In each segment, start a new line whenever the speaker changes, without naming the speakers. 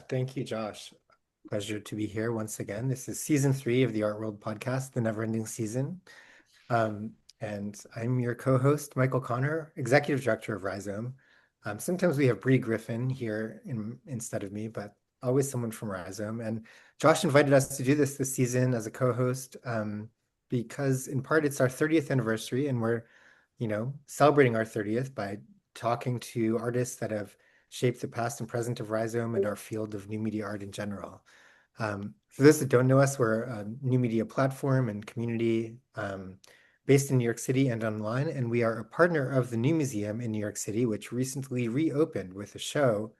Thank you, Josh. Pleasure to be here once again. This is season 3 of the Artwrld podcast, the never-ending season. And I'm your co-host, Michael Connor, executive director of Rhizome. Sometimes we have Bree Griffin here instead of me, but always someone from Rhizome. And Josh invited us to do this season as a co-host because in part it's our 30th anniversary, and we're, celebrating our 30th by talking to artists that have shaped the past and present of Rhizome and our field of new media art in general. For those that don't know us, we're a new media platform and community based in New York City and online, and we are a partner of the New Museum in New York City, which recently reopened with a show,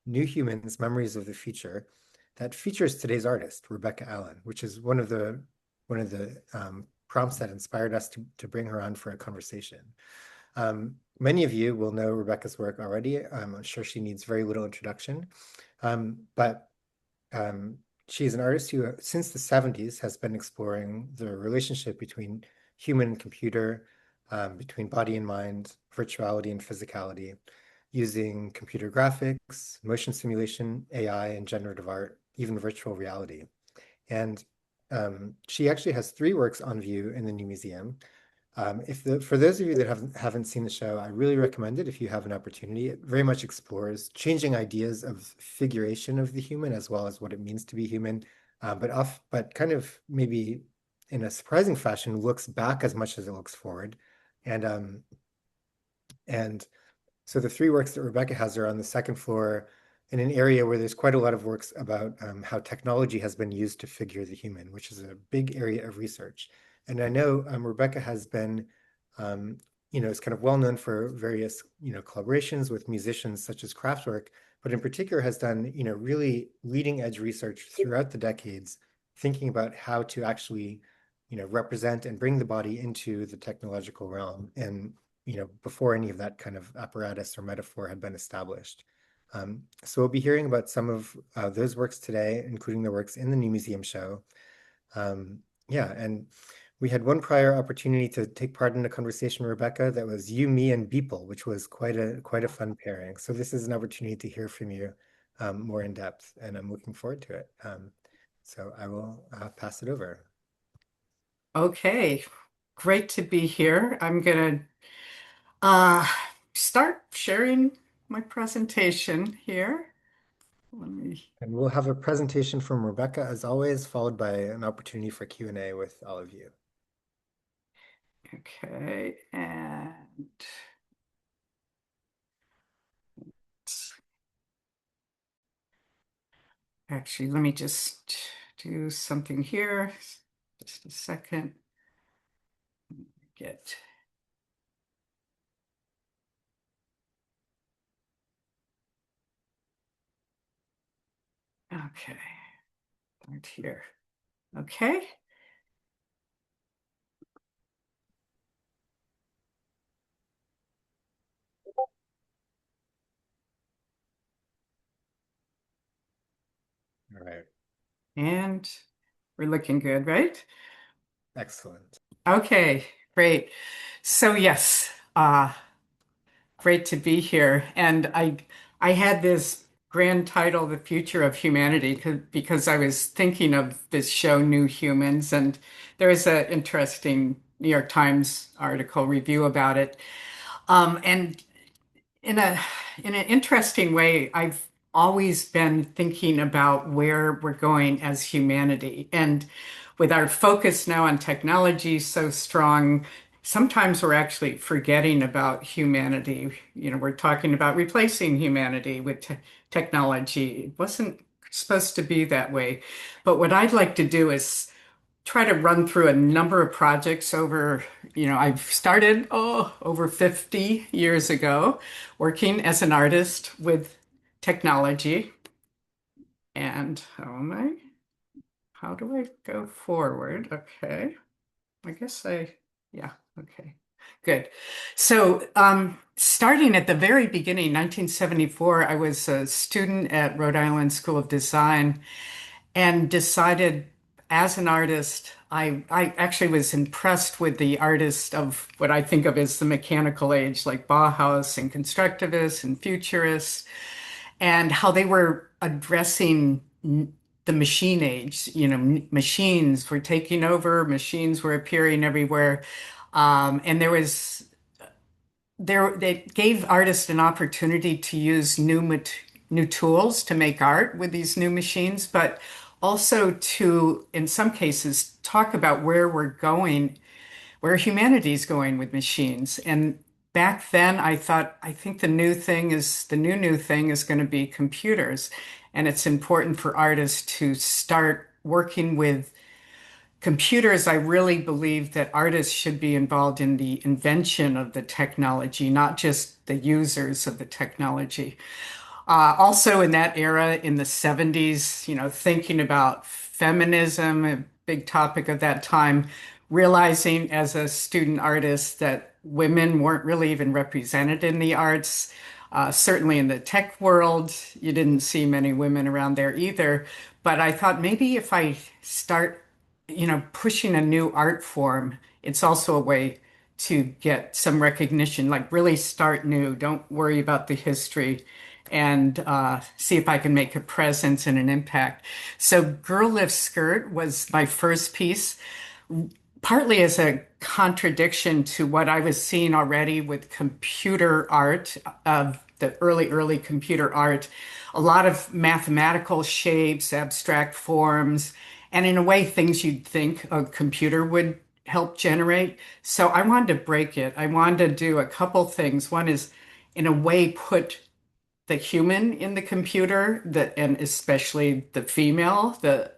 New Humans, Memories of the Future, that features today's artist, Rebecca Allen, which is one of the prompts that inspired us to bring her on for a conversation. Many of you will know Rebecca's work already. I'm sure she needs very little introduction, but she's an artist who, since the 70s, has been exploring the relationship between human and computer, between body and mind, virtuality and physicality, using computer graphics, motion simulation, AI, and generative art, even virtual reality. And she actually has 3 works on view in the new museum. For those of you that haven't seen the show, I really recommend it if you have an opportunity. It very much explores changing ideas of figuration of the human as well as what it means to be human, but kind of maybe in a surprising fashion looks back as much as it looks forward. And so the 3 works that Rebecca has are on the second floor in an area where there's quite a lot of works about how technology has been used to figure the human, which is a big area of research. And I know Rebecca has been, is kind of well known for various, collaborations with musicians such as Kraftwerk, but in particular has done, really leading edge research throughout the decades, thinking about how to actually, represent and bring the body into the technological realm. And, before any of that kind of apparatus or metaphor had been established. So we'll be hearing about some of those works today, including the works in the New Museum show. And we had one prior opportunity to take part in a conversation with Rebecca that was you, me, and Beeple, which was quite a fun pairing. So this is an opportunity to hear from you more in depth, and I'm looking forward to it. So I will pass it over.
Okay, great to be here. I'm gonna uh, start sharing my presentation here. Let me,
And we'll have a presentation from Rebecca, as always, followed by an opportunity for Q&A with all of you.
okay, and actually, let me just do something here. Just a second. Get, okay, right here. Okay.
All right.
And we're looking good, right?
Excellent.
Okay, great. So yes, great to be here. And I had this grand title, The Future of Humanity, because I was thinking of this show, New Humans, and there's an interesting New York Times article review about it. And in a in an interesting way, I've always been thinking about where we're going as humanity. And with our focus now on technology so strong, sometimes we're actually forgetting about humanity. We're talking about replacing humanity with technology. It wasn't supposed to be that way. But what I'd like to do is try to run through a number of projects over, I've started over 50 years ago working as an artist with technology. And how do I go forward? Okay. Yeah, okay. Good. So, starting at the very beginning, 1974, I was a student at Rhode Island School of Design and decided as an artist, I actually was impressed with the artists of what I think of as the mechanical age, like Bauhaus and constructivists and futurists, and how they were addressing the machine age. Machines were taking over, machines were appearing everywhere. And they gave artists an opportunity to use new tools to make art with these new machines, but also to, in some cases, talk about where we're going, where humanity's going with machines. And back then, I thought, I think the new thing is going to be computers. And it's important for artists to start working with computers. I really believe that artists should be involved in the invention of the technology, not just the users of the technology. Also in that era, in the 70s, thinking about feminism, a big topic of that time, realizing as a student artist that women weren't really even represented in the arts. Certainly in the tech world, you didn't see many women around there either. But I thought maybe if I start, pushing a new art form, it's also a way to get some recognition, like really start new. Don't worry about the history and see if I can make a presence and an impact. So Girl Lifts Skirt was my first piece, partly as a contradiction to what I was seeing already with computer art of the early computer art, a lot of mathematical shapes, abstract forms, and in a way, things you'd think a computer would help generate. So I wanted to break it. I wanted to do a couple things. One is, in a way, put the human in the computer, and especially the female, the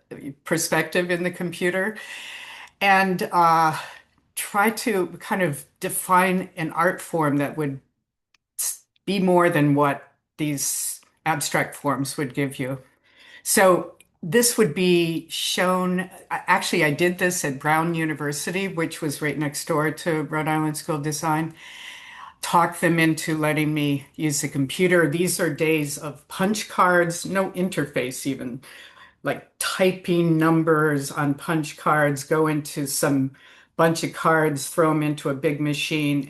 perspective in the computer, and try to kind of define an art form that would be more than what these abstract forms would give you. So this would be shown. Actually, I did this at Brown University, which was right next door to Rhode Island School of Design. Talked them into letting me use the computer. These are days of punch cards, no interface even, like typing numbers on punch cards, go into some bunch of cards, throw them into a big machine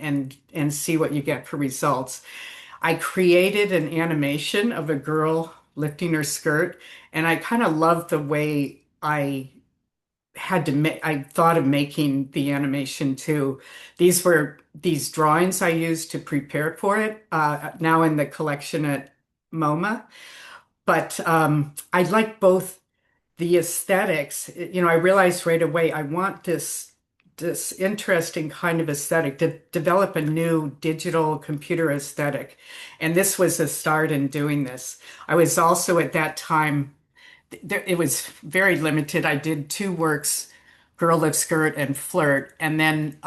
and see what you get for results. I created an animation of a girl lifting her skirt, and I kind of loved the way I thought of making the animation too. These were these drawings I used to prepare for it, now in the collection at MoMA. But I like both the aesthetics. I realized right away I want this interesting kind of aesthetic to develop a new digital computer aesthetic. And this was a start in doing this. I was also at that time, it was very limited. I did two works, Girl Lift Skirt and Flirt, and then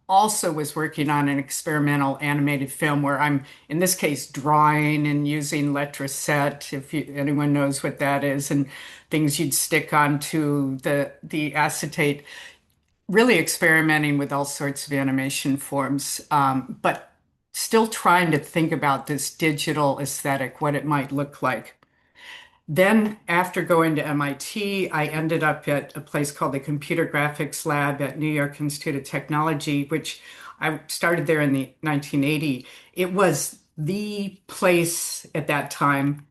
also was working on an experimental animated film where I'm, in this case, drawing and using letraset, if anyone knows what that is, and things you'd stick onto the acetate, really experimenting with all sorts of animation forms, but still trying to think about this digital aesthetic, what it might look like. Then, after going to MIT, I ended up at a place called the Computer Graphics Lab at New York Institute of Technology, which I started there in the 1980. It was the place at that time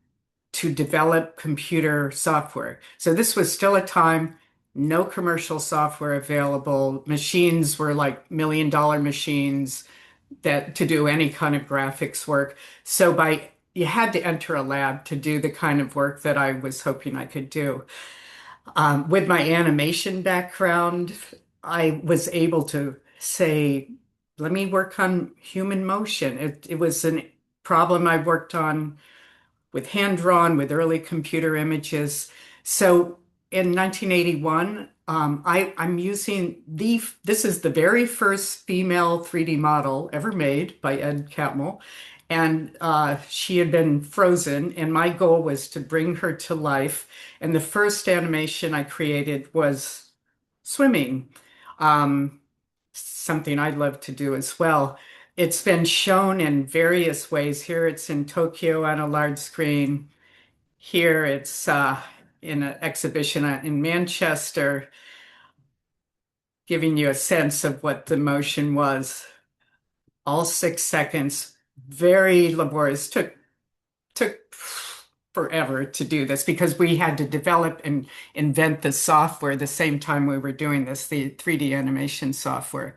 to develop computer software. So this was still a time, no commercial software available. Machines were like $1 million machines that to do any kind of graphics work. So you had to enter a lab to do the kind of work that I was hoping I could do. With my animation background, I was able to say, let me work on human motion. It was a problem I worked on with hand drawn, with early computer images. So in 1981, I'm using this is the very first female 3D model ever made by Ed Catmull. And she had been frozen, and my goal was to bring her to life. And the first animation I created was swimming, something I'd love to do as well. It's been shown in various ways. Here it's in Tokyo on a large screen. Here it's in an exhibition in Manchester, giving you a sense of what the motion was. All 6 seconds, very laborious. Took forever to do this because we had to develop and invent the software the same time we were doing this, the 3D animation software.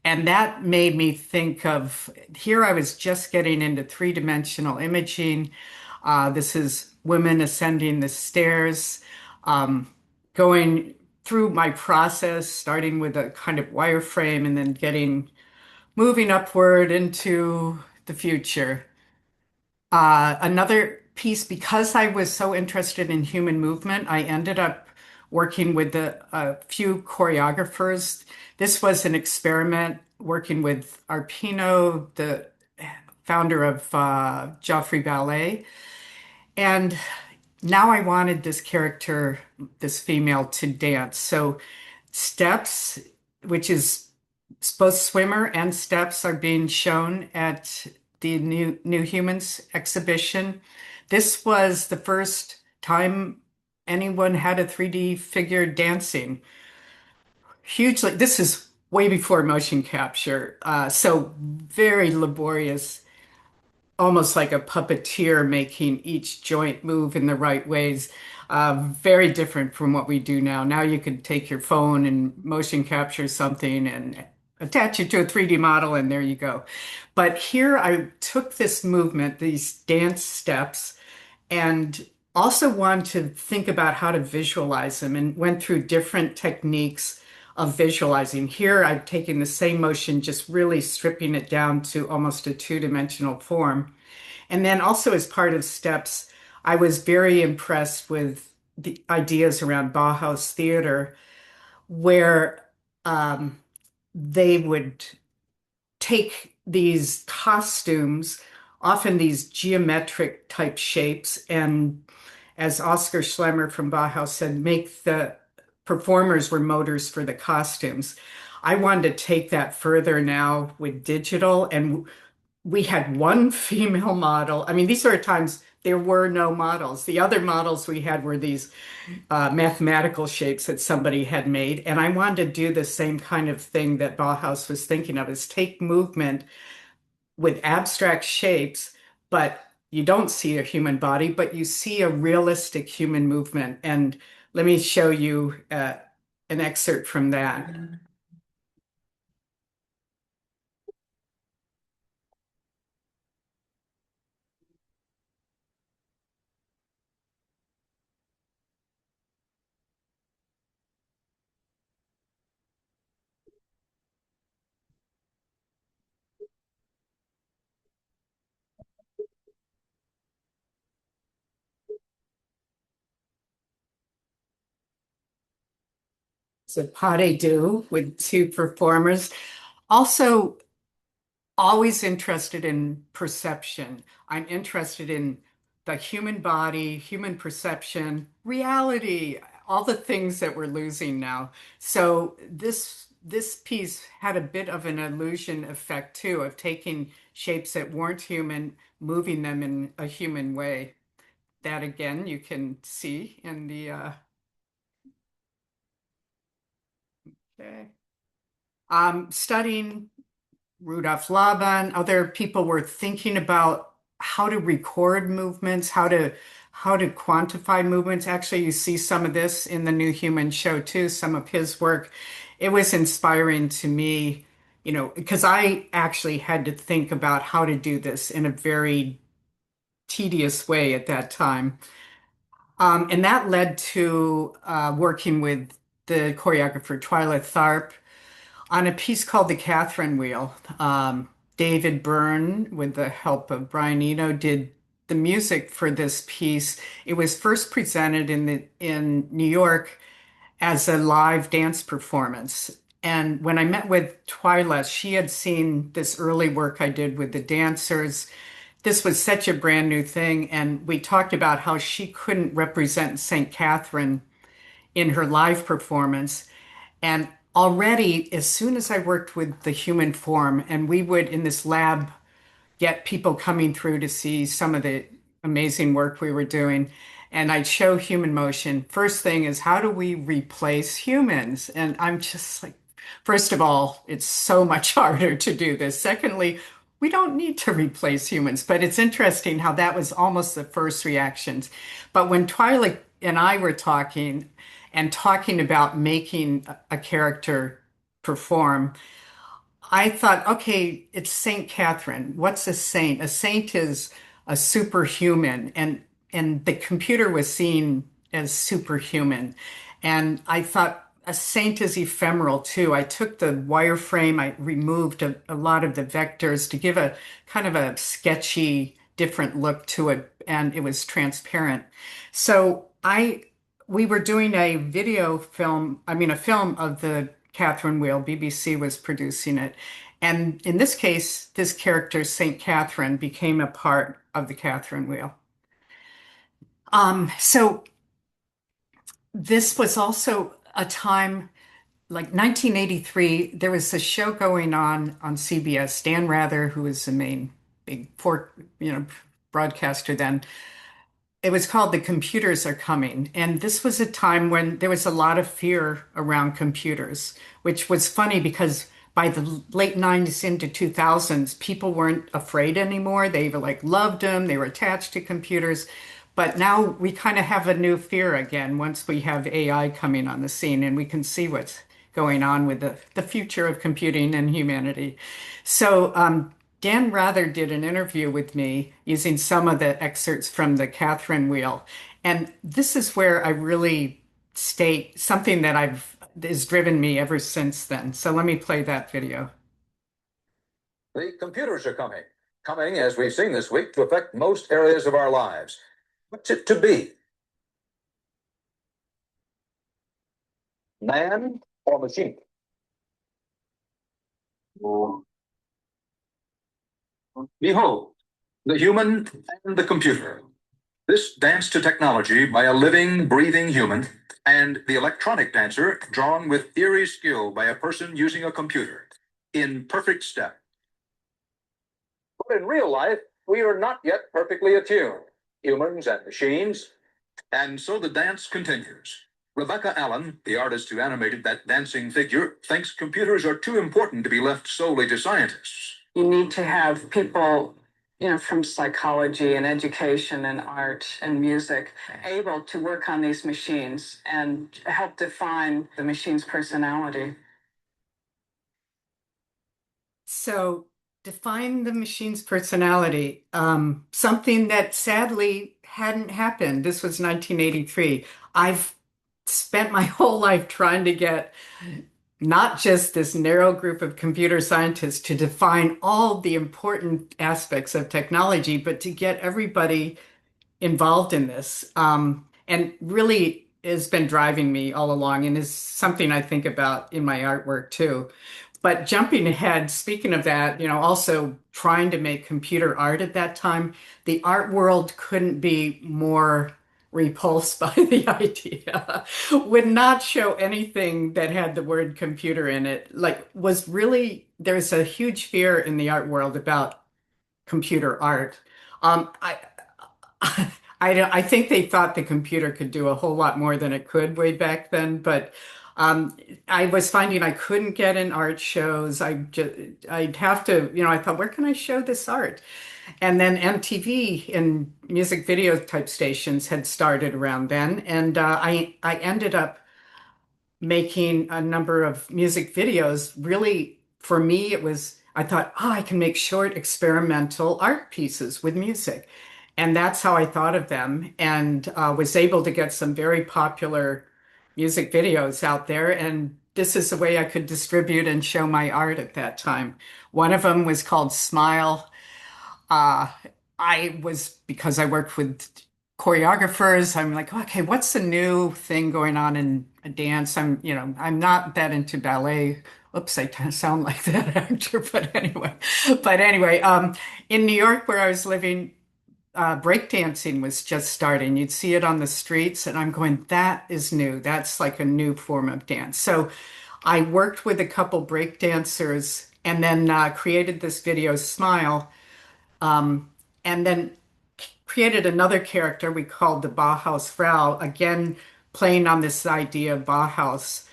And that made me think of here I was just getting into three-dimensional imaging. This is women ascending the stairs, um, going through my process, starting with a kind of wireframe and then moving upward into the future. Another piece, because I was so interested in human movement, I ended up working with a few choreographers. This was an experiment working with Arpino, the founder of Joffrey Ballet. And now I wanted this character, this female, to dance. So steps, which is both swimmer and steps, are being shown at the New Humans exhibition. This was the first time anyone had a 3D figure dancing. Hugely, this is way before motion capture, so very laborious, almost like a puppeteer making each joint move in the right ways. Very different from what we do now. Now you can take your phone and motion capture something and attach it to a 3D model, and there you go. But here I took this movement, these dance steps, and also wanted to think about how to visualize them and went through different techniques of visualizing. Here I've taken the same motion, just really stripping it down to almost a two-dimensional form. And then also as part of steps, I was very impressed with the ideas around Bauhaus theater, where they would take these costumes, often these geometric type shapes, and as Oscar Schlemmer from Bauhaus said, make the performers were motors for the costumes. I wanted to take that further now with digital, and we had one female model. I mean, these are times there were no models. The other models we had were these mathematical shapes that somebody had made. And I wanted to do the same kind of thing that Bauhaus was thinking of, is take movement with abstract shapes, but you don't see a human body, but you see a realistic human movement. And let me show you an excerpt from that. It's a pas de deux with two performers. Also, always interested in perception. I'm interested in the human body, human perception, reality, all the things that we're losing now. So this piece had a bit of an illusion effect too, of taking shapes that weren't human, moving them in a human way. That again, you can see in the okay. Studying Rudolf Laban, other people were thinking about how to record movements, how to quantify movements. Actually, you see some of this in the New Human show too, some of his work. It was inspiring to me, because I actually had to think about how to do this in a very tedious way at that time. And that led to working with the choreographer Twyla Tharp on a piece called The Catherine Wheel. David Byrne, with the help of Brian Eno, did the music for this piece. It was first presented in New York as a live dance performance. And when I met with Twyla, she had seen this early work I did with the dancers. This was such a brand new thing. And we talked about how she couldn't represent St. Catherine in her live performance. And already, as soon as I worked with the human form, and we would in this lab get people coming through to see some of the amazing work we were doing, and I'd show human motion. First thing is, how do we replace humans? And I'm just like, first of all, it's so much harder to do this. Secondly, we don't need to replace humans. But it's interesting how that was almost the first reactions. But when Twyla and I were talking and talking about making a character perform, I thought, okay, it's Saint Catherine. What's a saint? A saint is a superhuman, and the computer was seen as superhuman. And I thought a saint is ephemeral too. I took the wireframe, I removed a lot of the vectors to give a kind of a sketchy, different look to it, and it was transparent. So we were doing a video film, I mean, a film of the Catherine Wheel. BBC was producing it. And in this case, this character, St. Catherine, became a part of the Catherine Wheel. So this was also a time like 1983. There was a show going on CBS. Dan Rather, who was the main big broadcaster then, it was called The Computers Are Coming. And this was a time when there was a lot of fear around computers, which was funny because by the late 90s into 2000s, people weren't afraid anymore. They were like loved them, they were attached to computers. But now we kind of have a new fear again once we have AI coming on the scene and we can see what's going on with the future of computing and humanity. So Dan Rather did an interview with me using some of the excerpts from the Catherine Wheel. And this is where I really state something that I've has driven me ever since then. So let me play that video.
The computers are coming as we've seen this week to affect most areas of our lives. What's it to be? Man or machine? Behold, the human and the computer. This dance to technology by a living, breathing human, and the electronic dancer drawn with eerie skill by a person using a computer, in perfect step. But in real life, we are not yet perfectly attuned, humans and machines. And so the dance continues. Rebecca Allen, the artist who animated that dancing figure, thinks computers are too important to be left solely to scientists.
You need to have people, from psychology and education and art and music able to work on these machines and help define the machine's personality.
So define the machine's personality, something that sadly hadn't happened. This was 1983. I've spent my whole life trying to get not just this narrow group of computer scientists to define all the important aspects of technology, but to get everybody involved in this. And really has been driving me all along and is something I think about in my artwork too. But jumping ahead, speaking of that, also trying to make computer art at that time, the art world couldn't be more repulsed by the idea, would not show anything that had the word computer in it. Like, was really, there's a huge fear in the art world about computer art. I, I think they thought the computer could do a whole lot more than it could way back then, but I was finding I couldn't get in art shows. I'd have to, I thought, where can I show this art? And then MTV and music video type stations had started around then, and I ended up making a number of music videos. Really, for me, it was, I thought, oh, I can make short experimental art pieces with music. And that's how I thought of them and was able to get some very popular music videos out there. And this is the way I could distribute and show my art at that time. One of them was called Smile. Uh, because I worked with choreographers, I'm like, okay, what's the new thing going on in a dance? I'm not that into ballet. Oops, I kind of sound like that actor, but anyway, in New York where I was living, breakdancing was just starting. You'd see it on the streets, and I'm going, that is new. That's like a new form of dance. So I worked with a couple breakdancers and then created this video, Smile, and then created another character we called the Bauhaus Frau, again, playing on this idea of Bauhaus,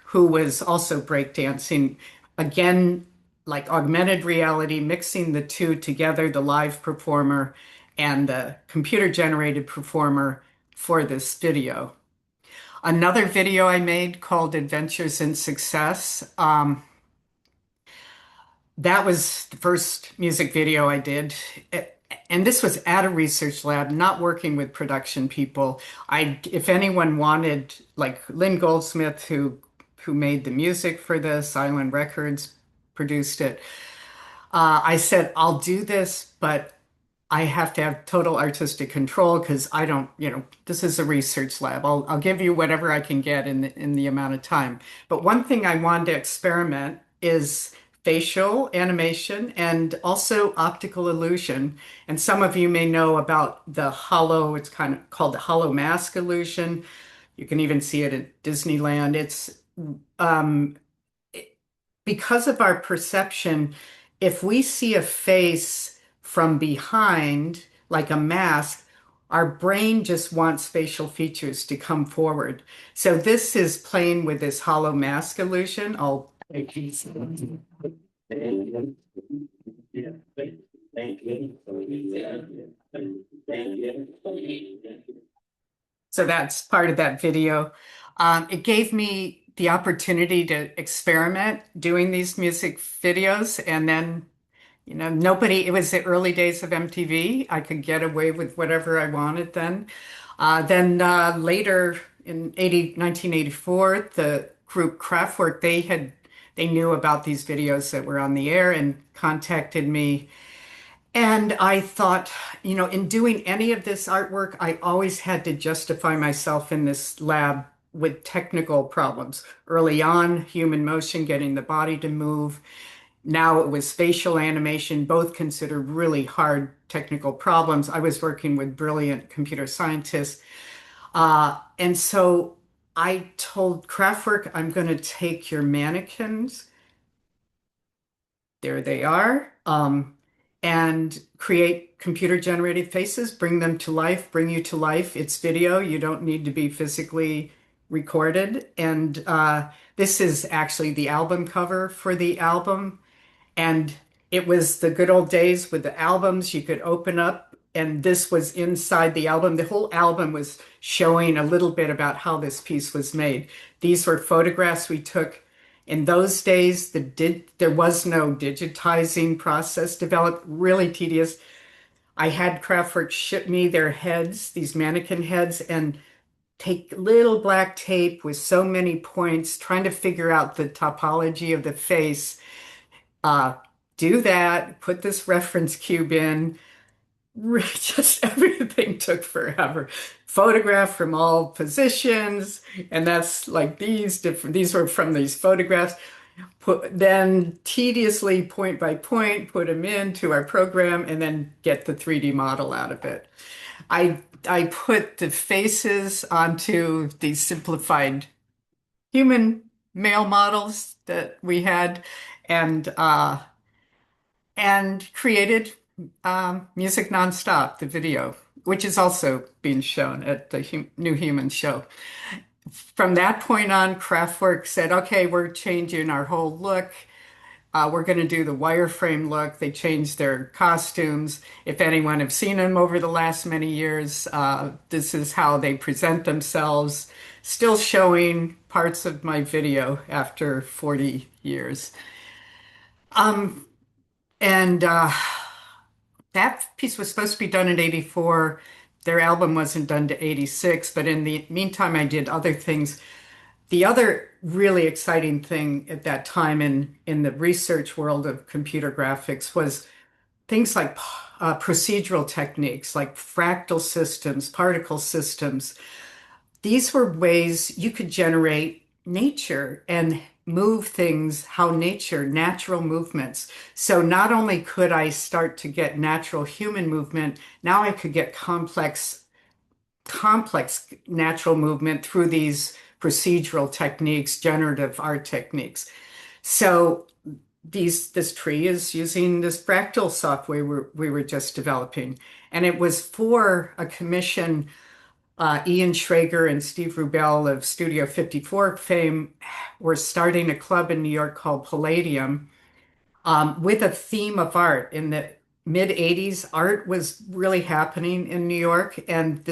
who was also breakdancing, again, like augmented reality, mixing the two together, the live performer and the computer generated performer for this video. Another video I made called Adventures in Success. That was the first music video I did. And this was at a research lab, not working with production people. If anyone wanted, like Lynn Goldsmith, who made the music for this, Island Records produced it. I said, I'll do this, but I have to have total artistic control because I don't, this is a research lab. I'll give you whatever I can get in the amount of time. But one thing I wanted to experiment is facial animation and also optical illusion. And some of you may know about the hollow, it's kind of called the hollow mask illusion. You can even see it at Disneyland. It's um, because of our perception, if we see a face from behind, like a mask, our brain just wants facial features to come forward. So this is playing with this hollow mask illusion. So that's part of that video. It gave me the opportunity to experiment doing these music videos. And then, it was the early days of MTV. I could get away with whatever I wanted then. Then later in 1984, the group Kraftwerk, they knew about these videos that were on the air and contacted me. And I thought, in doing any of this artwork, I always had to justify myself in this lab with technical problems. Early on, human motion, getting the body to move. Now it was facial animation, both considered really hard technical problems. I was working with brilliant computer scientists. And so I told Kraftwerk, I'm going to take your mannequins, there they are, and create computer generated faces, bring them to life, bring you to life. It's video. You don't need to be physically recorded. And this is actually the album cover for the album. And it was the good old days with the albums you could open up, and this was inside the album. The whole album was showing a little bit about how this piece was made. These were photographs we took. In those days, there was no digitizing process developed, really tedious. I had Kraftwerk ship me their heads, these mannequin heads, and take little black tape with so many points, trying to figure out the topology of the face. Do that, put this reference cube in. Just everything took forever. Photograph from all positions, and that's like these were from these photographs. Then tediously, point by point, put them into our program, and then get the 3D model out of it. I put the faces onto these simplified human male models that we had, and created Music Nonstop, the video, which is also being shown at the New Human show. From that point on, Kraftwerk said, okay, we're changing our whole look. We're going to do the wireframe look. They changed their costumes. If anyone have seen them over the last many years, this is how they present themselves. Still showing parts of my video after 40 years. And that piece was supposed to be done in 84. Their album wasn't done to 86, but in the meantime, I did other things. The other really exciting thing at that time in the research world of computer graphics was things like procedural techniques, like fractal systems, particle systems. These were ways you could generate nature and move things, natural movements. So not only could I start to get natural human movement, now I could get complex natural movement through these procedural techniques, generative art techniques. So this tree is using this fractal software we were just developing. And it was for a commission. Ian Schrager and Steve Rubel of Studio 54 fame were starting a club in New York called Palladium. with a theme of art. In the mid 80s, art was really happening in New York. And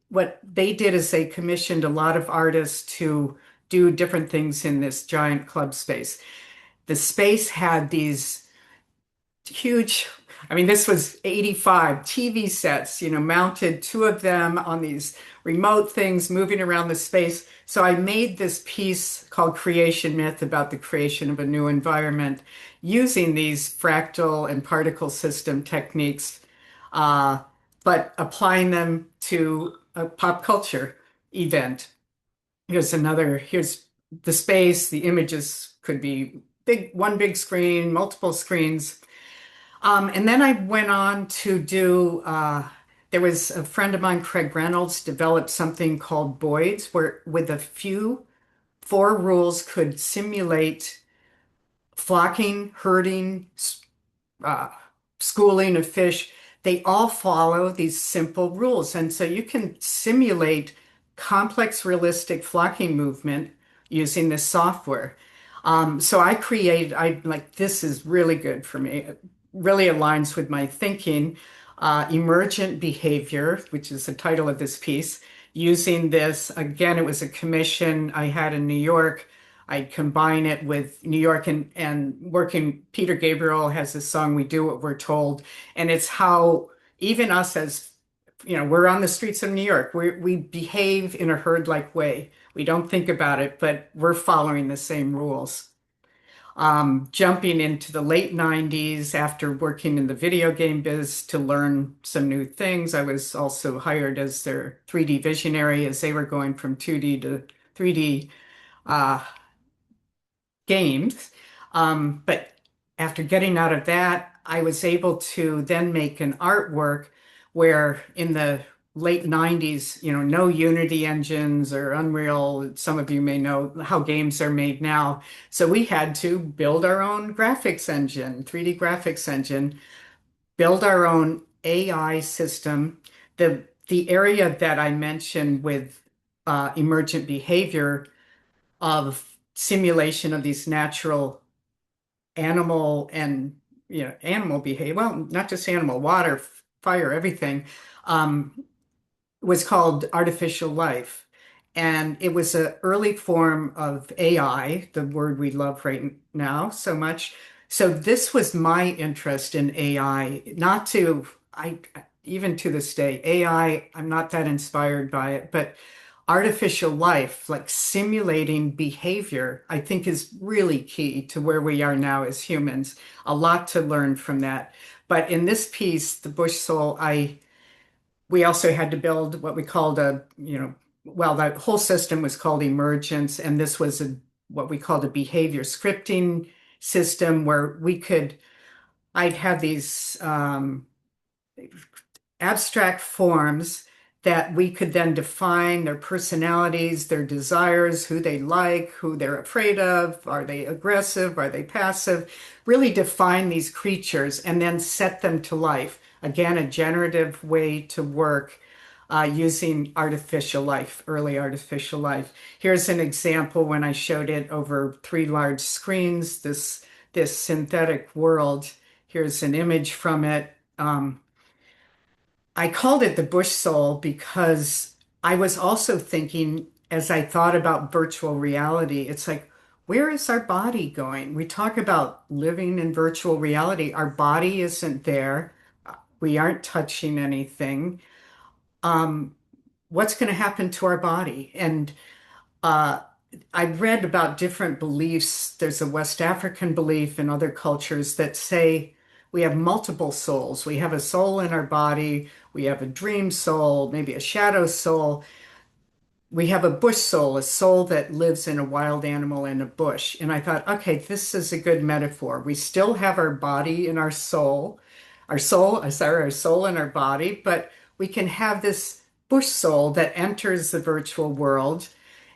what they did is they commissioned a lot of artists to do different things in this giant club space. The space had these huge, I mean, this was 85 TV sets, mounted two of them on these remote things moving around the space. So I made this piece called Creation Myth about the creation of a new environment using these fractal and particle system techniques, uh, but applying them to a pop culture event. Here's the space, the images could be one big screen, multiple screens. And then I went on to there was a friend of mine, Craig Reynolds, developed something called Boids, where with a few, four rules could simulate flocking, herding, uh, schooling of fish. They all follow these simple rules. And so you can simulate complex, realistic flocking movement using this software. So I like, this is really good for me. It really aligns with my thinking. Emergent behavior, which is the title of this piece. Using this, again, it was a commission I had in New York. I combine it with New York and working. Peter Gabriel has this song, We Do What We're Told. And it's how even us as, we're on the streets of New York, we behave in a herd-like way. We don't think about it, but we're following the same rules. Jumping into the late 90s after working in the video game biz to learn some new things. I was also hired as their 3D visionary as they were going from 2D to 3D games. But after getting out of that, I was able to then make an artwork where in the late 90s, no Unity engines or Unreal. Some of you may know how games are made now. So we had to build our own graphics engine, 3D graphics engine, build our own AI system. The area that I mentioned with emergent behavior of simulation of these natural animal and animal behavior, well, not just animal, water, fire, everything, was called artificial life. And it was an early form of AI, the word we love right now so much. So this was my interest in AI, not to, I even to this day, AI, I'm not that inspired by it, but artificial life, like simulating behavior, I think is really key to where we are now as humans. A lot to learn from that. But in this piece, the Bush Soul, we also had to build what we called that whole system was called emergence, and this was what we called a behavior scripting system where I'd have these abstract forms that we could then define their personalities, their desires, who they like, who they're afraid of, are they aggressive, are they passive, really define these creatures and then set them to life. Again, a generative way to work using artificial life, early artificial life. Here's an example when I showed it over 3 large screens, this synthetic world. Here's an image from it. I called it the Bush Soul because I was also thinking, as I thought about virtual reality, it's like, where is our body going? We talk about living in virtual reality. Our body isn't there. We aren't touching anything. What's going to happen to our body? And uh, I read about different beliefs. There's a West African belief in other cultures that say we have multiple souls. We have a soul in our body. We have a dream soul, maybe a shadow soul. We have a bush soul, a soul that lives in a wild animal in a bush. And I thought, okay, this is a good metaphor. We still have our body and our soul, our soul in our body, but we can have this bush soul that enters the virtual world.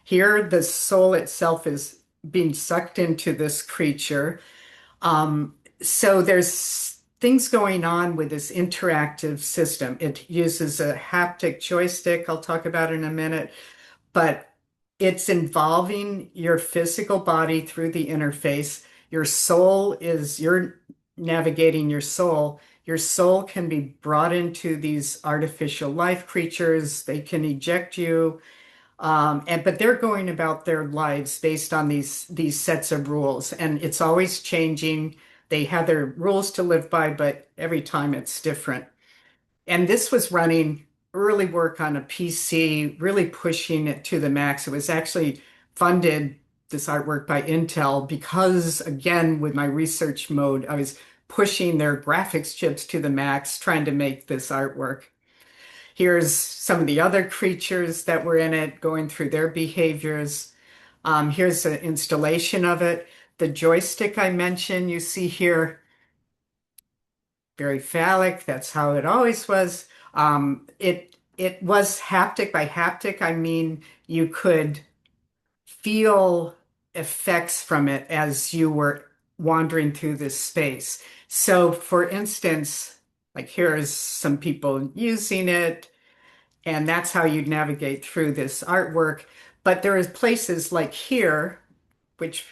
Here, the soul itself is being sucked into this creature. So there's things going on with this interactive system. It uses a haptic joystick, I'll talk about in a minute, but it's involving your physical body through the interface. Your soul is, you're navigating your soul. Your soul can be brought into these artificial life creatures. They can eject you. But they're going about their lives based on these sets of rules, and it's always changing. They have their rules to live by, but every time it's different. And this was running early work on a PC, really pushing it to the max. It was actually funded, this artwork, by Intel because, again, with my research mode, I was pushing their graphics chips to the max, trying to make this artwork. Here's some of the other creatures that were in it, going through their behaviors. Here's an installation of it. The joystick I mentioned, you see here, very phallic. That's how it always was. It was haptic. By haptic, I mean you could feel effects from it as you were wandering through this space. So, for instance, like here's some people using it, and that's how you'd navigate through this artwork. But there is places like here, which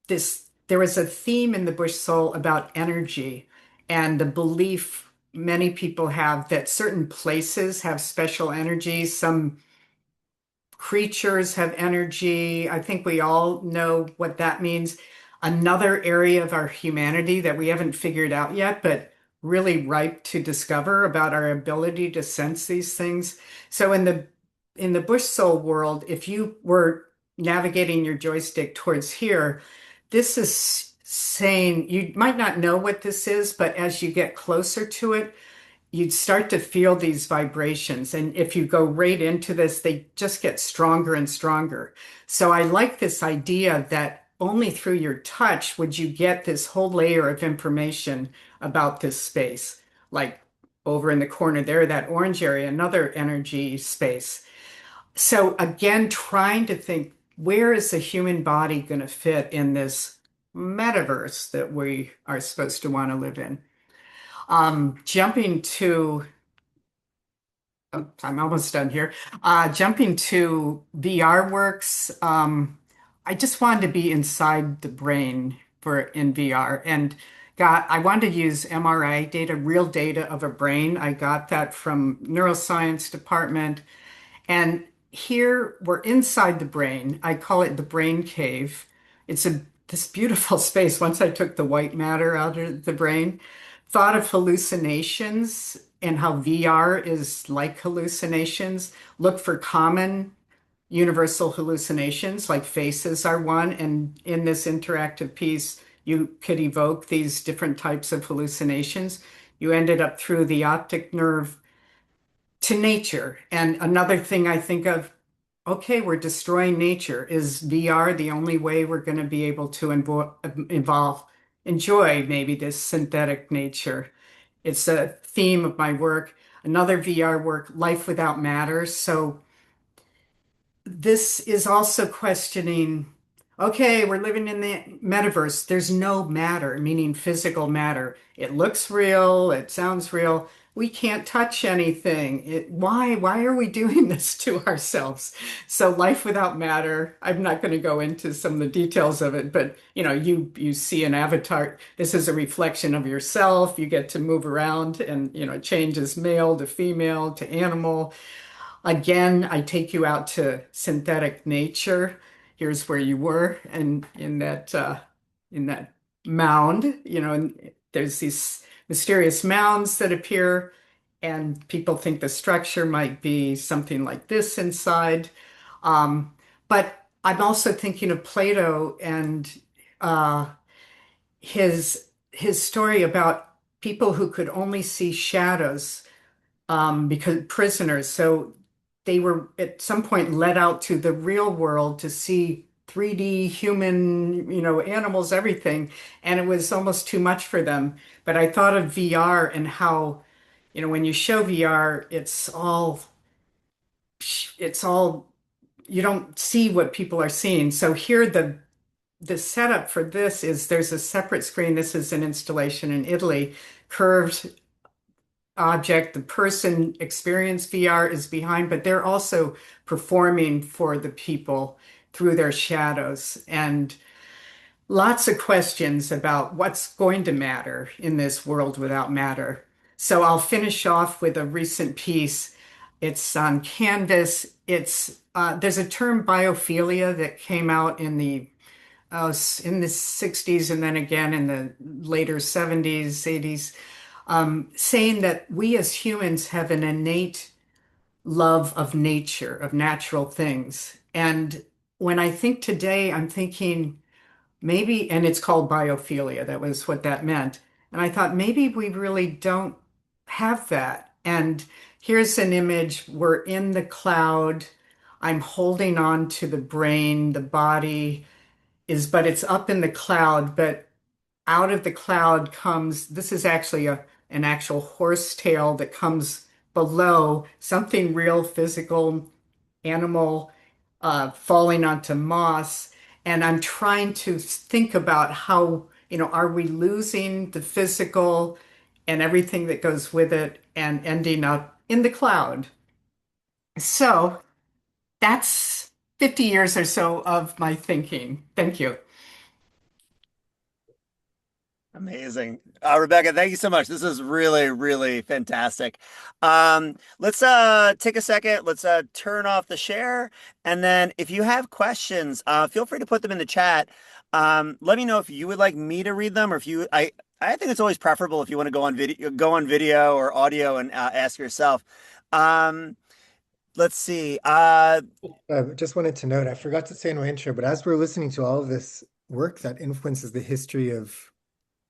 there was a theme in the Bush Soul about energy and the belief many people have that certain places have special energy. Some creatures have energy. I think we all know what that means. Another area of our humanity that we haven't figured out yet, but really ripe to discover about our ability to sense these things. So in the Bush Soul world, if you were navigating your joystick towards here, this is saying you might not know what this is, but as you get closer to it, you'd start to feel these vibrations. And if you go right into this, they just get stronger and stronger. So I like this idea that only through your touch would you get this whole layer of information about this space. Like over in the corner there, that orange area, another energy space. So again, trying to think, where is the human body going to fit in this metaverse that we are supposed to want to live in? Jumping to, oh, I'm almost done here. Jumping to VR works. I just wanted to be inside the brain for in VR, and I wanted to use MRI data, real data of a brain. I got that from neuroscience department, and here we're inside the brain. I call it the brain cave. It's this beautiful space. Once I took the white matter out of the brain, thought of hallucinations and how VR is like hallucinations. Look for common universal hallucinations, like faces are one. And in this interactive piece, you could evoke these different types of hallucinations. You ended up through the optic nerve to nature. And another thing I think of, okay, we're destroying nature. Is VR the only way we're going to be able to enjoy maybe this synthetic nature? It's a theme of my work. Another VR work, Life Without Matter. So this is also questioning, okay, we're living in the metaverse. There's no matter, meaning physical matter. It looks real, it sounds real. We can't touch anything. Why are we doing this to ourselves? So life without matter, I'm not going to go into some of the details of it, but you see an avatar. This is a reflection of yourself. You get to move around and it changes male to female to animal. Again, I take you out to synthetic nature. Here's where you were, and in that mound, and there's these mysterious mounds that appear, and people think the structure might be something like this inside. But I'm also thinking of Plato and uh, his story about people who could only see shadows because prisoners. So they were at some point let out to the real world to see 3D human, animals, everything. And it was almost too much for them. But I thought of VR and how, when you show VR, you don't see what people are seeing. So here, the setup for this is there's a separate screen. This is an installation in Italy, curved object. The person experience VR is behind, but they're also performing for the people through their shadows. And lots of questions about what's going to matter in this world without matter. So I'll finish off with a recent piece. It's on Canvas. It's there's a term biophilia that came out in the 60s and then again in the later 70s, 80s, saying that we as humans have an innate love of nature, of natural things. And when I think today, I'm thinking maybe, and it's called biophilia, that was what that meant. And I thought maybe we really don't have that. And here's an image. We're in the cloud. I'm holding on to the brain, the body but it's up in the cloud, but out of the cloud comes, this is actually an actual horse tail that comes below, something real physical, animal, falling onto moss. And I'm trying to think about how, are we losing the physical and everything that goes with it and ending up in the cloud? So that's 50 years or so of my thinking. Thank you.
Amazing. Rebecca, thank you so much. This is really, really fantastic. Let's take a second. Let's turn off the share. And then if you have questions, feel free to put them in the chat. Let me know if you would like me to read them or if I think it's always preferable if you want to go on video or audio and ask yourself. Let's see.
Just wanted to note, I forgot to say in my intro, but as we're listening to all of this work that influences the history of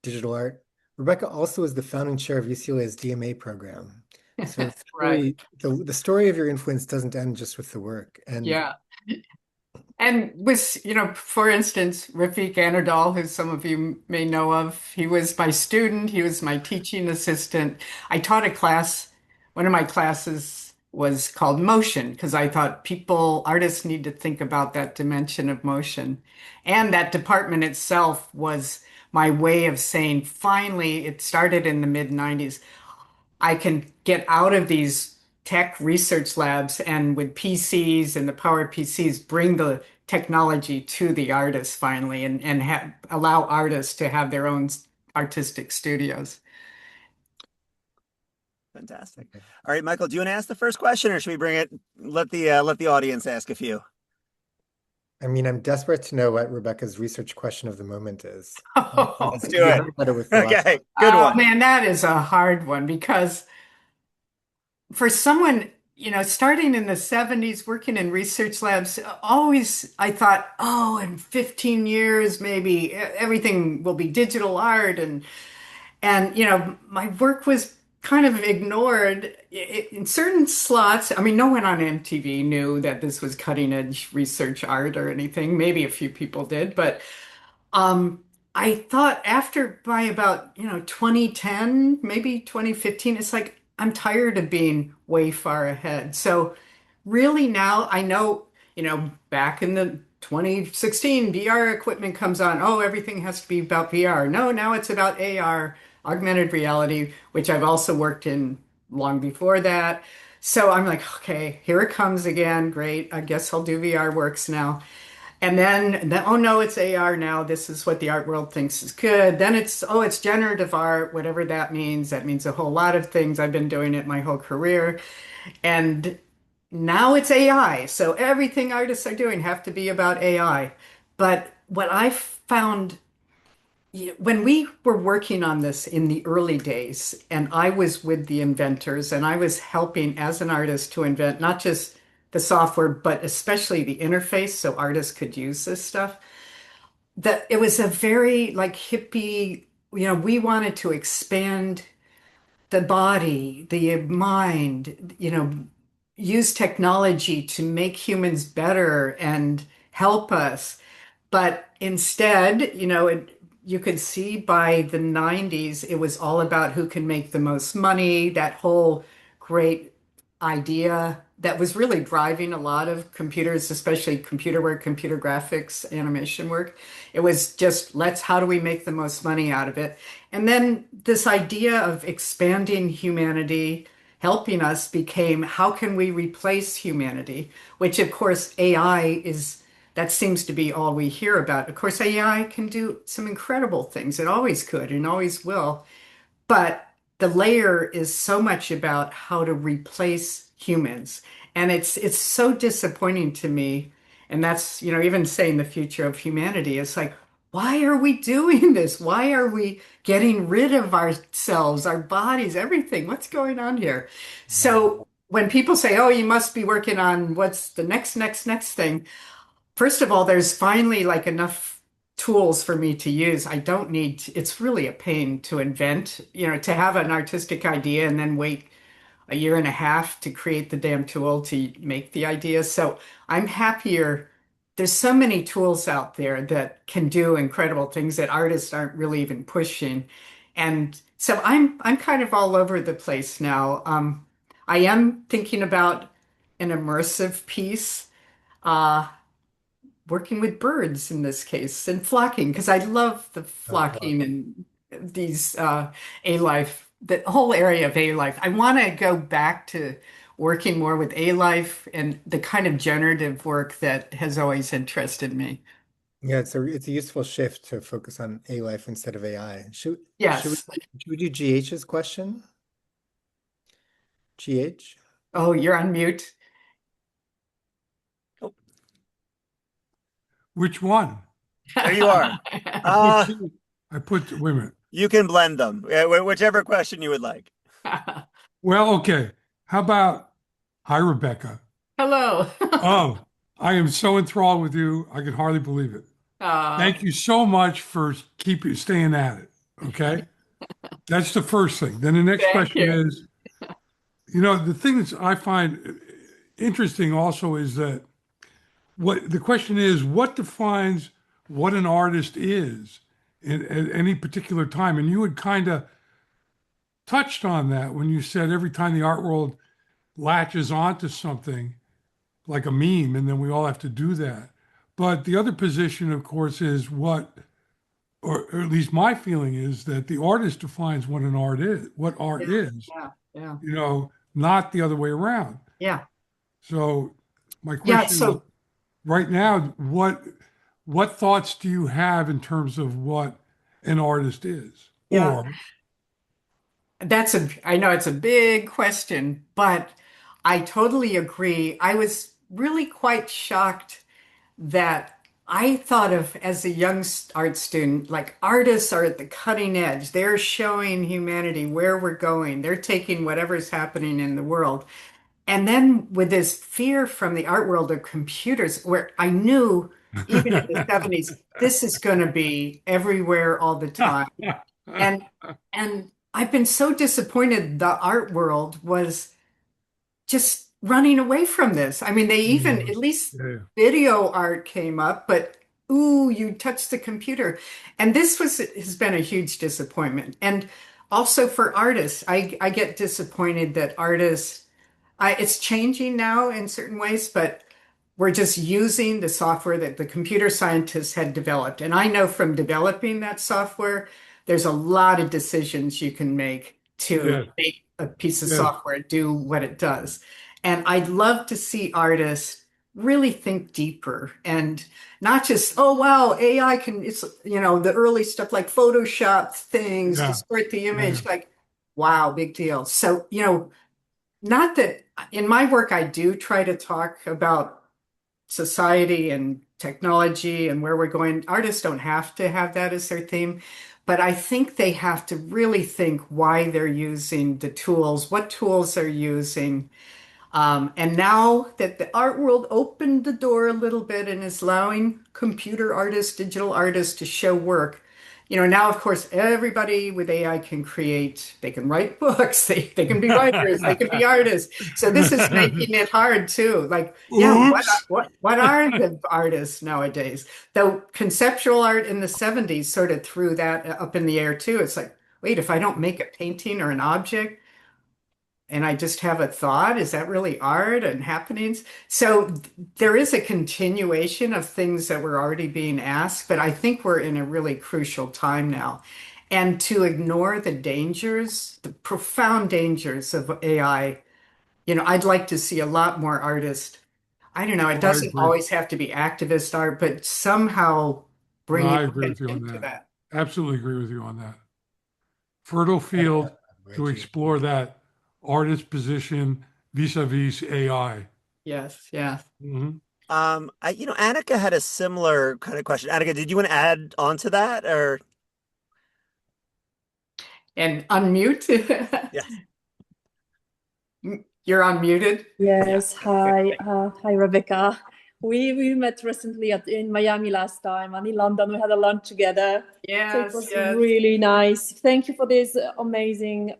digital art, Rebecca also is the founding chair of UCLA's DMA program. So
Right.
the story of your influence doesn't end just with the work. And
Yeah. And for instance, Rafiq Anadol, who some of you may know of, he was my student, he was my teaching assistant. I taught a class, one of my classes was called motion, because I thought artists need to think about that dimension of motion. And that department itself was my way of saying, finally, it started in the mid 90s. I can get out of these tech research labs and with PCs and the power of PCs, bring the technology to the artists finally and allow artists to have their own artistic studios.
Fantastic. All right, Michael, do you want to ask the first question or should we let the audience ask a few?
I mean, I'm desperate to know what Rebecca's research question of the moment is.
Let's do it. Okay, good
Oh
one.
man, that is a hard one because for someone, starting in the 70s, working in research labs, always I thought, oh, in 15 years, maybe everything will be digital art. And my work was kind of ignored in certain slots. I mean, no one on MTV knew that this was cutting edge research art or anything. Maybe a few people did, but I thought by about, 2010, maybe 2015, it's like I'm tired of being way far ahead. So really now I know, back in the 2016 VR equipment comes on. Oh, everything has to be about VR. No, now it's about AR, augmented reality, which I've also worked in long before that. So I'm like, okay, here it comes again. Great. I guess I'll do VR works now. And then, oh no, it's AR now. This is what the art world thinks is good. Then it's generative art, whatever that means. That means a whole lot of things. I've been doing it my whole career. And now it's AI. So everything artists are doing have to be about AI. But what I found when we were working on this in the early days, and I was with the inventors and I was helping as an artist to invent not just the software, but especially the interface so artists could use this stuff, that it was a very like hippie, we wanted to expand the body, the mind, use technology to make humans better and help us. But instead, you could see by the 90s, it was all about who can make the most money, that whole great idea that was really driving a lot of computers, especially computer work, computer graphics, animation work. It was just, how do we make the most money out of it? And then this idea of expanding humanity, helping us became, how can we replace humanity? Which of course AI is that seems to be all we hear about. Of course, AI can do some incredible things. It always could and always will. But the layer is so much about how to replace humans. And it's so disappointing to me. And that's, even saying the future of humanity, it's like, why are we doing this? Why are we getting rid of ourselves, our bodies, everything? What's going on here? So when people say, oh, you must be working on what's the next thing, first of all, there's finally like enough tools for me to use. I don't need, it's really a pain to invent, to have an artistic idea and then wait a year and a half to create the damn tool to make the idea. So I'm happier. There's so many tools out there that can do incredible things that artists aren't really even pushing. And so I'm kind of all over the place now. I am thinking about an immersive piece. Uh, Working with birds in this case and flocking because I love the
Wow.
flocking and these A life, the whole area of A life. I want to go back to working more with A life and the kind of generative work that has always interested me.
Yeah, it's a useful shift to focus on A life instead of AI. Should we
Yes.
should we do GH's question? GH?
Oh, you're on mute.
Oh,
Which one?
there you are.
I put
Uh,
two. Wait a minute.
you can blend them, whichever question you would like.
Well, okay. How about, hi, Rebecca.
Hello.
Oh, I am so enthralled with you. I can hardly believe it.
Uh,
Thank you so much for staying at it. Okay. That's the first thing. Then the next
thank
question
you.
is, the thing that I find interesting also is that what the question is, what defines what an artist is at any particular time? And you had kind of touched on that when you said every time the art world latches onto something like a meme, and then we all have to do that. But the other position, of course, is or at least my feeling is that the artist defines what an art is, what art
Yeah,
is,
yeah, yeah,
not the other way around.
yeah.
So my
Yeah,
question is,
so
right now, what thoughts do you have in terms of what an artist is?
yeah,
Or
I know it's a big question, but I totally agree. I was really quite shocked that I thought of as a young art student, like artists are at the cutting edge. They're showing humanity where we're going. They're taking whatever's happening in the world. And then with this fear from the art world of computers, where I knew even in the 70s, this is going to be everywhere all the time. And and I've been so disappointed the art world was just running away from this. I mean, they even,
yeah,
at least
yeah,
video art came up, but ooh, you touched the computer. And this has been a huge disappointment. And also for artists, I get disappointed that artists, it's changing now in certain ways, but we're just using the software that the computer scientists had developed. And I know from developing that software, there's a lot of decisions you can make to
yes,
make a piece of
yes,
software do what it does. And I'd love to see artists really think deeper and not just, oh, wow, AI can, it's, the early stuff like Photoshop things,
yeah,
distort the
yeah,
image, like, wow, big deal. So, not that in my work, I do try to talk about society and technology and where we're going. Artists don't have to have that as their theme, but I think they have to really think why they're using the tools, what tools they're using, and now that the art world opened the door a little bit and is allowing computer artists, digital artists to show work, now of course everybody with AI can create, they can write books, they can be writers, they can be artists. So this is making it hard too. Like, yeah, what
Oops.
what are the artists nowadays? Though conceptual art in the 70s sort of threw that up in the air too. It's like, wait, if I don't make a painting or an object, and I just have a thought, is that really art and happenings? So there is a continuation of things that were already being asked, but I think we're in a really crucial time now. And to ignore the dangers, the profound dangers of AI, I'd like to see a lot more artists I don't know, it
Oh, I
doesn't
agree.
always have to be activist art, but somehow
No,
bringing
I agree with you on
attention to
that.
that.
Absolutely agree with you on that. Fertile
Yeah,
field to
Reggie.
explore that artist position vis-a-vis AI.
Yes, yes.
Mhm.
Annika had a similar kind of question. Annika, did you want to add on to that or?
And unmute.
Yes.
You're unmuted. Yeah.
Yes,
Good.
hi Rebecca. We met recently in Miami last time, and in London we had a lunch together. So it
Yes,
was
yes.
really nice. Thank you for this amazing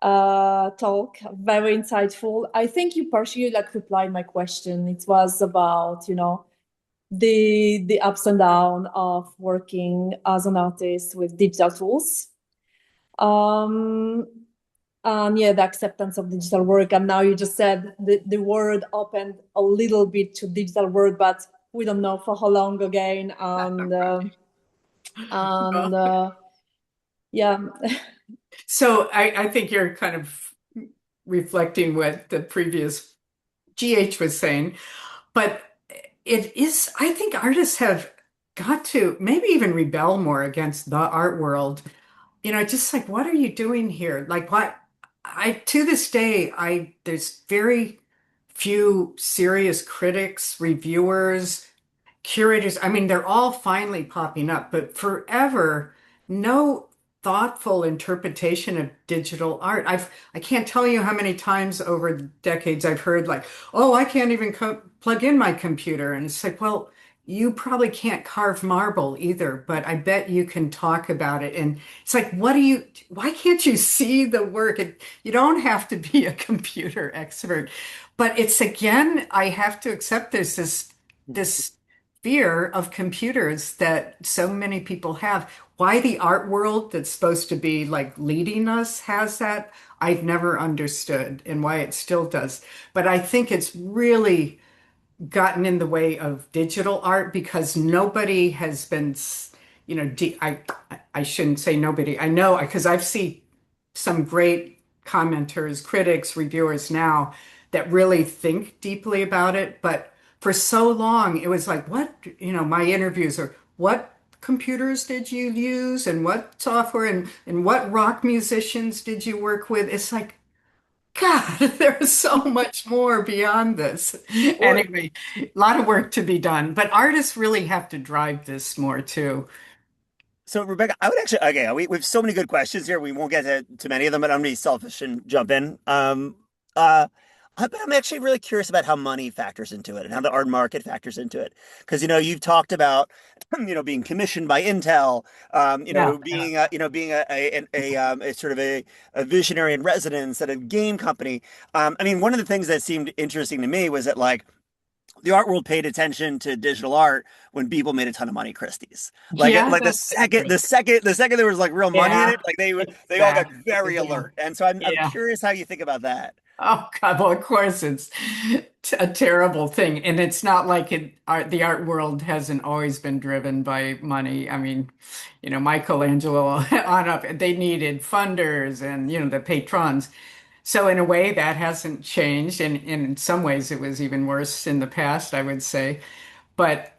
talk. Very insightful. I think you partially like replied my question. It was about, the ups and downs of working as an artist with digital tools. Um, and yeah, the acceptance of digital work. And now you just said the world opened a little bit to digital work, but we don't know for how long again. And
Well,
yeah,
so I think you're kind of reflecting what the previous GH was saying, but it is, I think artists have got to maybe even rebel more against the art world. Just like, what are you doing here? Like, what? To this day, there's very few serious critics, reviewers, curators. I mean, they're all finally popping up, but forever, no thoughtful interpretation of digital art. I can't tell you how many times over the decades I've heard like, "Oh, I can't even plug in my computer." And it's like, well, you probably can't carve marble either, but I bet you can talk about it. And it's like, why can't you see the work? You don't have to be a computer expert. But it's again, I have to accept this fear of computers that so many people have. Why the art world that's supposed to be like leading us has that, I've never understood and why it still does. But I think it's really gotten in the way of digital art because nobody has been, I shouldn't say nobody. I know because I've seen some great commenters, critics, reviewers now that really think deeply about it. But for so long, it was like, what, my interviews are, what computers did you use and what software and what rock musicians did you work with? It's like, God, there's so much more beyond this.
or
Anyway, a lot of work to be done, but artists really have to drive this more too.
So Rebecca, I would actually okay, we have so many good questions here. We won't get to many of them, but I'm gonna be selfish and jump in. But I'm actually really curious about how money factors into it and how the art market factors into it. Because you've talked about being commissioned by Intel,
Yeah.
being a sort of a visionary in residence at a game company. I mean, one of the things that seemed interesting to me was that like the art world paid attention to digital art when people made a ton of money Christie's.
Yeah,
Like
that's
the second there was like real money in
yeah,
it, like they all got very
exactly.
alert. And so I'm
Yeah.
curious how you think about that.
Oh God, well, of course it's a terrible thing. And it's not like the art world hasn't always been driven by money. I mean, Michelangelo on up, they needed funders and, the patrons. So in a way that hasn't changed. And in some ways it was even worse in the past, I would say. But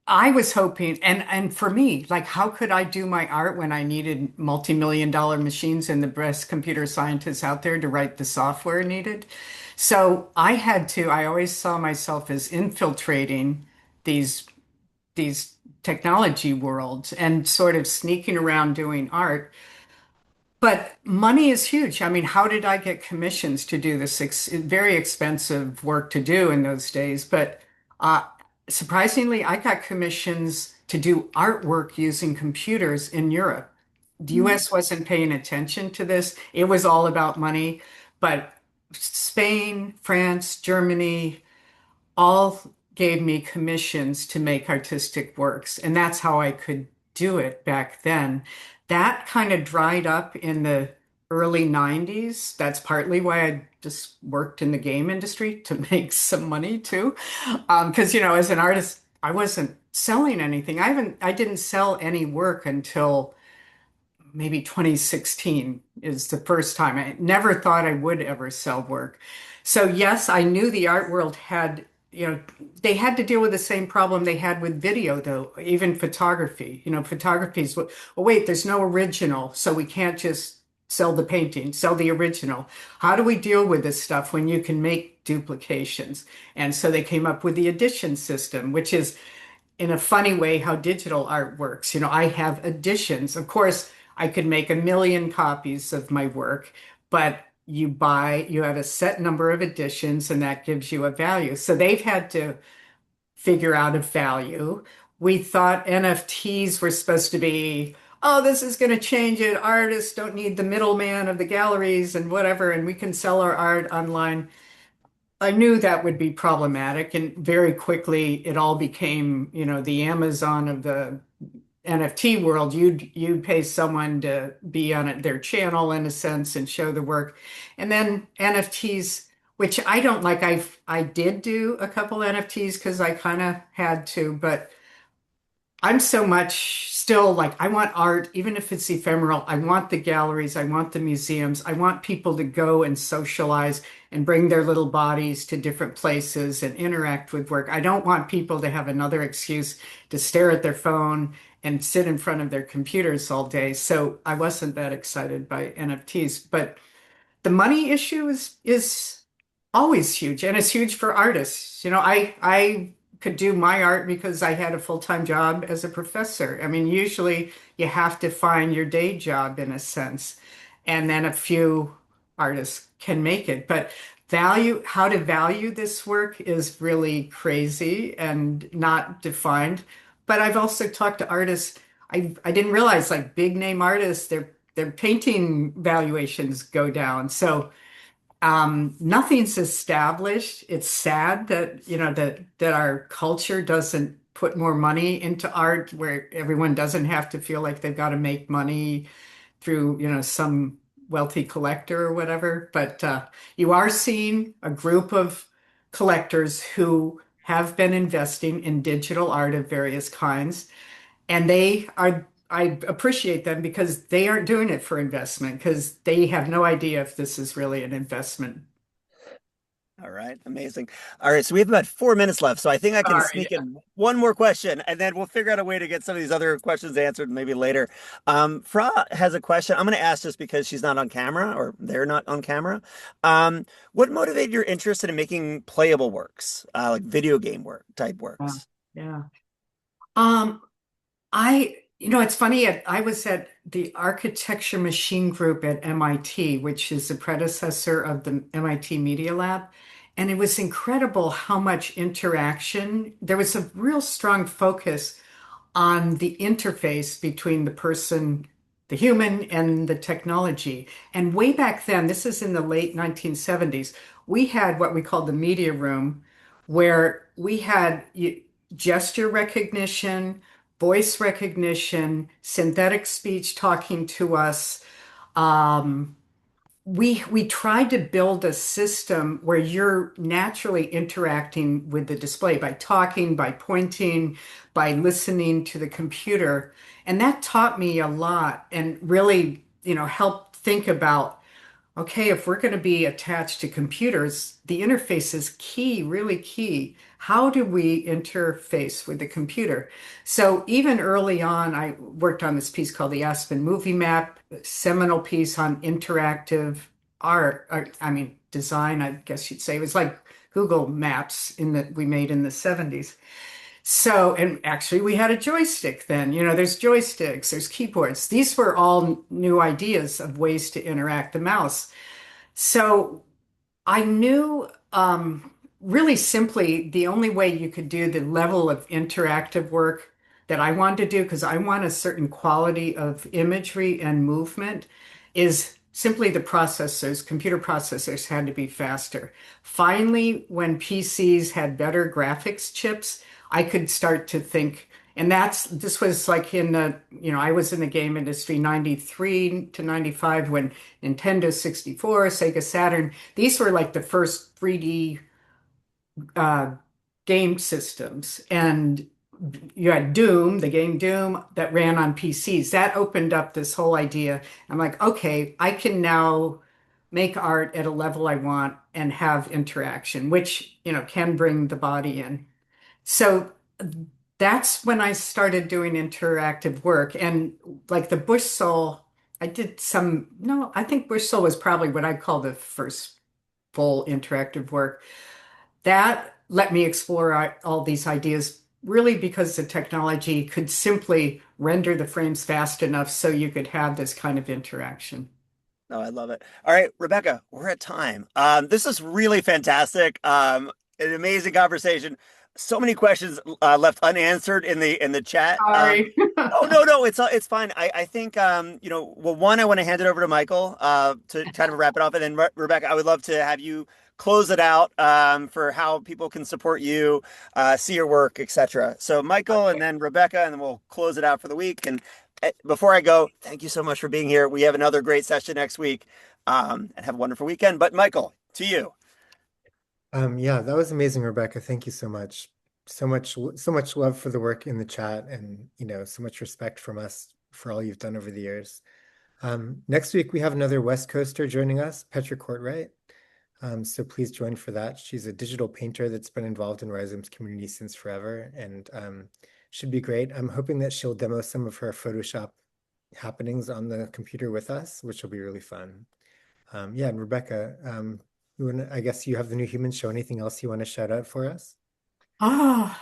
I was hoping, and for me, like, how could I do my art when I needed multi-million-dollar machines and the best computer scientists out there to write the software needed? So I always saw myself as infiltrating these these technology worlds and sort of sneaking around doing art. But money is huge. I mean, how did I get commissions to do this very expensive work to do in those days? But uh, surprisingly, I got commissions to do artwork using computers in Europe. The US wasn't paying attention to this. It was all about money. But Spain, France, Germany, all gave me commissions to make artistic works. And that's how I could do it back then. That kind of dried up in the early 90s. That's partly why I just worked in the game industry to make some money too. Because, as an artist, I wasn't selling anything. I didn't sell any work until maybe 2016 is the first time. I never thought I would ever sell work. So yes, I knew the art world had, they had to deal with the same problem they had with video, though, even photography. Photography is, well, wait, there's no original, so we can't just sell the painting, sell the original. How do we deal with this stuff when you can make duplications? And so they came up with the edition system, which is in a funny way how digital art works. I have editions. Of course, I could make a million copies of my work, but you have a set number of editions and that gives you a value. So they've had to figure out a value. We thought NFTs were supposed to be, oh, this is going to change it. Artists don't need the middleman of the galleries and whatever, and we can sell our art online. I knew that would be problematic, and very quickly it all became, the Amazon of the NFT world. You'd pay someone to be on their channel in a sense and show the work, and then NFTs, which I don't like. I did do a couple NFTs because I kind of had to, but I'm so much still like, I want art, even if it's ephemeral. I want the galleries, I want the museums, I want people to go and socialize and bring their little bodies to different places and interact with work. I don't want people to have another excuse to stare at their phone and sit in front of their computers all day. So I wasn't that excited by NFTs, but the money issue is always huge, and it's huge for artists. I could do my art because I had a full-time job as a professor. I mean, usually you have to find your day job in a sense, and then a few artists can make it. But how to value this work is really crazy and not defined. But I've also talked to artists. I didn't realize, like, big name artists, their painting valuations go down. So nothing's established. It's sad that, that our culture doesn't put more money into art, where everyone doesn't have to feel like they've got to make money through, some wealthy collector or whatever. But you are seeing a group of collectors who have been investing in digital art of various kinds, and I appreciate them because they aren't doing it for investment, because they have no idea if this is really an investment.
All right, amazing. All right, so we have about 4 minutes left, so I think I can
Sorry.
sneak in one more question, and then we'll figure out a way to get some of these other questions answered maybe later. Fra has a question. I'm going to ask just because she's not on camera, or they're not on camera. What motivated your interest in making playable works, like video game type
Yeah.
works?
Yeah. It's funny. I was at the Architecture Machine Group at MIT, which is the predecessor of the MIT Media Lab. And it was incredible how much interaction. There was a real strong focus on the interface between the person, the human, and the technology. And way back then, this is in the late 1970s, we had what we called the media room, where we had gesture recognition, voice recognition, synthetic speech talking to us. Um, we tried to build a system where you're naturally interacting with the display by talking, by pointing, by listening to the computer. And that taught me a lot and really, helped think about, okay, if we're going to be attached to computers, the interface is key, really key. How do we interface with the computer? So even early on, I worked on this piece called the Aspen Movie Map, a seminal piece on interactive design, I guess you'd say. It was like Google Maps that we made in the 70s. So, and actually we had a joystick then. There's joysticks, there's keyboards. These were all new ideas of ways to interact the mouse. So I knew, really simply, the only way you could do the level of interactive work that I wanted to do, because I want a certain quality of imagery and movement, is simply the processors. Computer processors had to be faster. Finally, when PCs had better graphics chips, I could start to think, and this was like I was in the game industry 93 to 95, when Nintendo 64, Sega Saturn, these were like the first 3D uh, game systems. And you had Doom, the game Doom, that ran on PCs. That opened up this whole idea. I'm like, okay, I can now make art at a level I want and have interaction, which, can bring the body in. So that's when I started doing interactive work. And like the Bush Soul, I did some, no, I think Bush Soul was probably what I call the first full interactive work. That let me explore all these ideas really because the technology could simply render the frames fast enough so you could have this kind of interaction.
Oh, I love it. All right, Rebecca, we're at time. This is really fantastic. An amazing conversation. So many questions left unanswered in the chat.
Sorry.
Oh no, it's fine. I think well, one, I want to hand it over to Michael to kind of wrap it off, and then Rebecca, I would love to have you close it out for how people can support you, see your work, etc. So Michael, and then Rebecca, and then we'll close it out for the week. And before I go, thank you so much for being here. We have another great session next week, and have a wonderful weekend. But Michael, to you.
Yeah, that was amazing, Rebecca. Thank you so much. So much love for the work in the chat, and so much respect from us for all you've done over the years. Next week we have another West Coaster joining us, Petra Courtwright. So please join for that. She's a digital painter that's been involved in Rhizome's community since forever, and should be great. I'm hoping that she'll demo some of her Photoshop happenings on the computer with us, which will be really fun. Yeah, and Rebecca, I guess you have the New Human Show. Anything else you want to shout out for us?
Oh,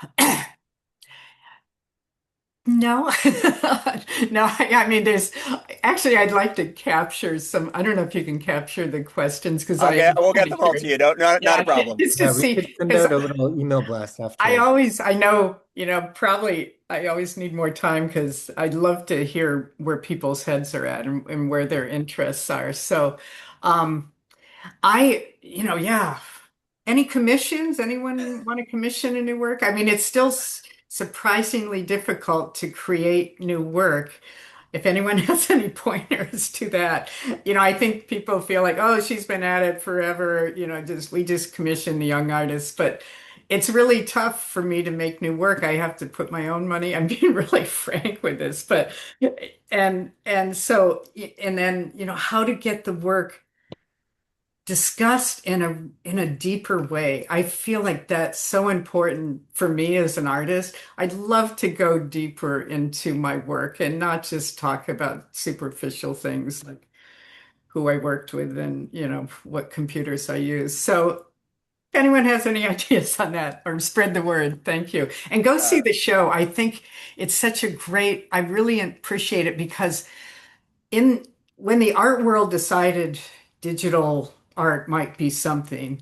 no, no. I mean, there's actually, I'd like to capture some. I don't know if you can capture the questions because
Okay,
I'm
we'll get
kind
them
of
all to
curious.
you. No, not
Yeah,
a problem.
just to
Yeah, we
see
could send
because
out a little email blast
I
after.
always, I know, probably I always need more time because I'd love to hear where people's heads are at and where their interests are. So, um, yeah. Any commissions? Anyone want to commission a new work? I mean, it's still surprisingly difficult to create new work. If anyone has any pointers to that, I think people feel like, oh, she's been at it forever, we just commission the young artists, but it's really tough for me to make new work. I have to put my own money. I'm being really frank with this, but and then, how to get the work discussed in a deeper way. I feel like that's so important for me as an artist. I'd love to go deeper into my work and not just talk about superficial things like who I worked with and, what computers I use. So if anyone has any ideas on that or spread the word, thank you. And go see the show. I think it's such a great, I really appreciate it because in when the art world decided digital art might be something,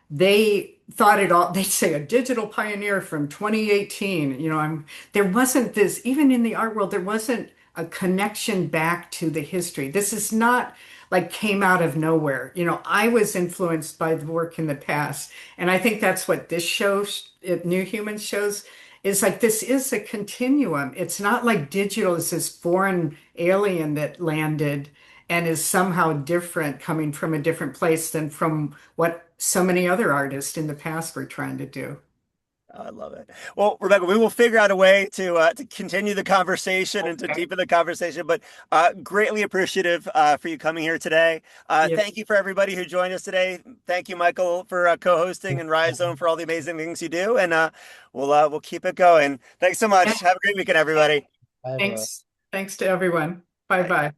they thought it all, they'd say a digital pioneer from 2018. There wasn't this, even in the art world, there wasn't a connection back to the history. This is not like came out of nowhere. I was influenced by the work in the past. And I think that's what this show, New Humans shows, is like this is a continuum. It's not like digital is this foreign alien that landed and is somehow different coming from a different place than from what so many other artists in the past were trying to do.
Oh, I love it. Well, Rebecca, we will figure out a way to continue the conversation and to
Okay.
deepen the conversation. But greatly appreciative for you coming here today.
Yeah.
Thank you for everybody who joined us today. Thank you, Michael, for co-hosting, and Rhizome for all the amazing things you do. And we'll keep it going. Thanks so
Yeah.
much. Have a great weekend, everybody.
Bye, everyone.
Thanks. Thanks to everyone. Bye
Bye.
bye.